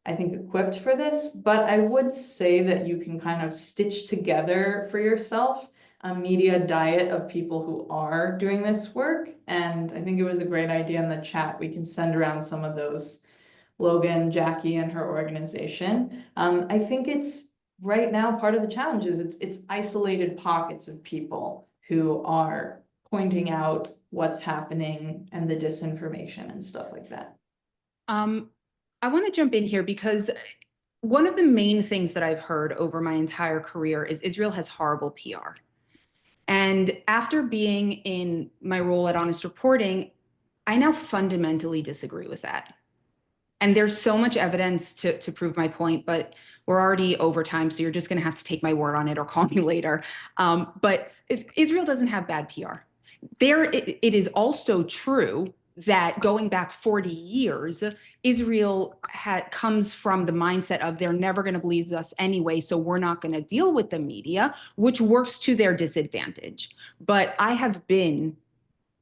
I think, equipped for this. But I would say that you can kind of stitch together for yourself a media diet of people who are doing this work. And I think it was a great idea in the chat. We can send around some of those. Logan, Jackie, and her organization. I think it's right now part of the challenge is it's isolated pockets of people who are pointing out what's happening and the disinformation and stuff like that. I want to jump in here because one of the main things that I've heard over my entire career is Israel has horrible PR. And after being in my role at Honest Reporting, I now fundamentally disagree with that. And there's so much evidence to prove my point, but we're already over time, so you're just going to have to take my word on it or call me later. But Israel doesn't have bad PR. It is also true that going back 40 years, Israel comes from the mindset of they're never going to believe us anyway, so we're not going to deal with the media, which works to their disadvantage. But I have been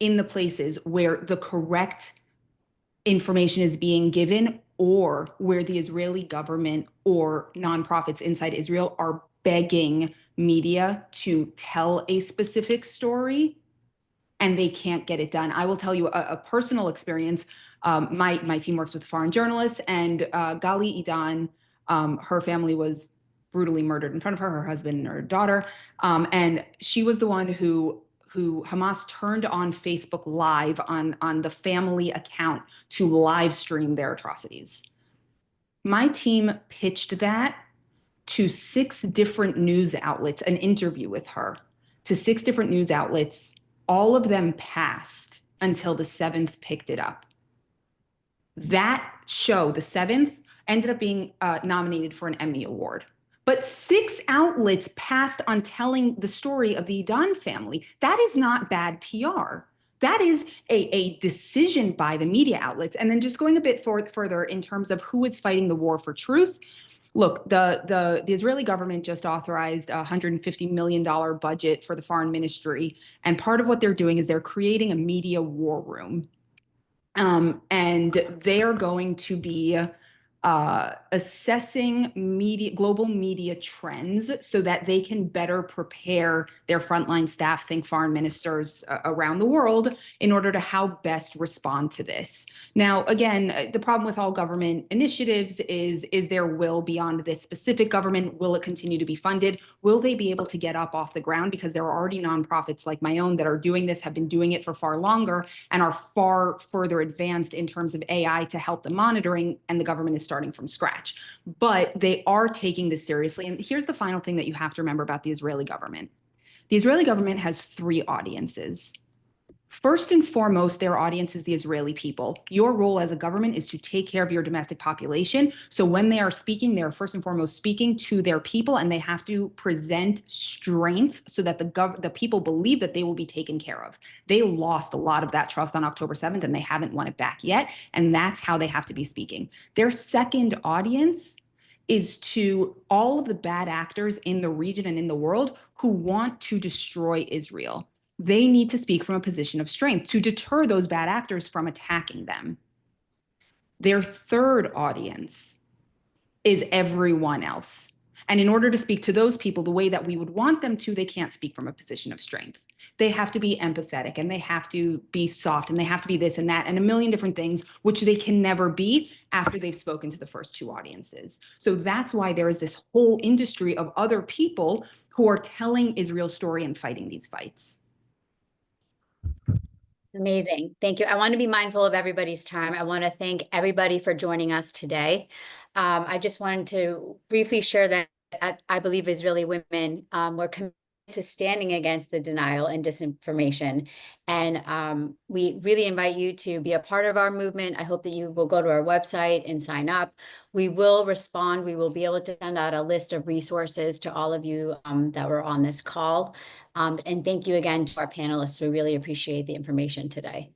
in the places where the correct information is being given or where the Israeli government or nonprofits inside Israel are begging media to tell a specific story and they can't get it done. I will tell you a personal experience. My team works with foreign journalists, and Gali Idan, her family was brutally murdered in front of her husband and her daughter. And she was the one who Hamas turned on Facebook Live on the family account to live stream their atrocities. My team pitched that to 6 different news outlets, an interview with her, to 6 different news outlets. All of them passed until the 7th picked it up. That show, the seventh, ended up being nominated for an Emmy Award. But 6 outlets passed on telling the story of the Idan family. That is not bad PR. That is a decision by the media outlets. And then just going a bit further in terms of who is fighting the war for truth. Look, the Israeli government just authorized a $150 million budget for the foreign ministry. And part of what they're doing is they're creating a media war room. And they are going to be assessing global media trends so that they can better prepare their frontline staff, think foreign ministers around the world, in order to how best respond to this. Now, again, the problem with all government initiatives is there will beyond this specific government? Will it continue to be funded? Will they be able to get up off the ground? Because there are already nonprofits like my own that are doing this, have been doing it for far longer, and are far further advanced in terms of AI to help the monitoring, and the government is starting from scratch. But they are taking this seriously. And here's the final thing that you have to remember about the Israeli government. The Israeli government has 3 audiences. First and foremost, their audience is the Israeli people. Your role as a government is to take care of your domestic population. So when they are speaking, they're first and foremost speaking to their people, and they have to present strength so that the people believe that they will be taken care of. They lost a lot of that trust on October 7th, and they haven't won it back yet. And that's how they have to be speaking. Their second audience is to all of the bad actors in the region and in the world who want to destroy Israel. They need to speak from a position of strength to deter those bad actors from attacking them. Their third audience is everyone else. And in order to speak to those people the way that we would want them to, they can't speak from a position of strength. They have to be empathetic, and they have to be soft, and they have to be this and that and a million different things, which they can never be after they've spoken to the first 2 audiences. So that's why there is this whole industry of other people who are telling Israel's story and fighting these fights. Amazing. Thank you. I want to be mindful of everybody's time. I want to thank everybody for joining us today. I just wanted to briefly share that I believe Israeli women were committed to standing against the denial and disinformation. And we really invite you to be a part of our movement. I hope that you will go to our website and sign up. We will respond. We will be able to send out a list of resources to all of you that were on this call. And thank you again to our panelists. We really appreciate the information today.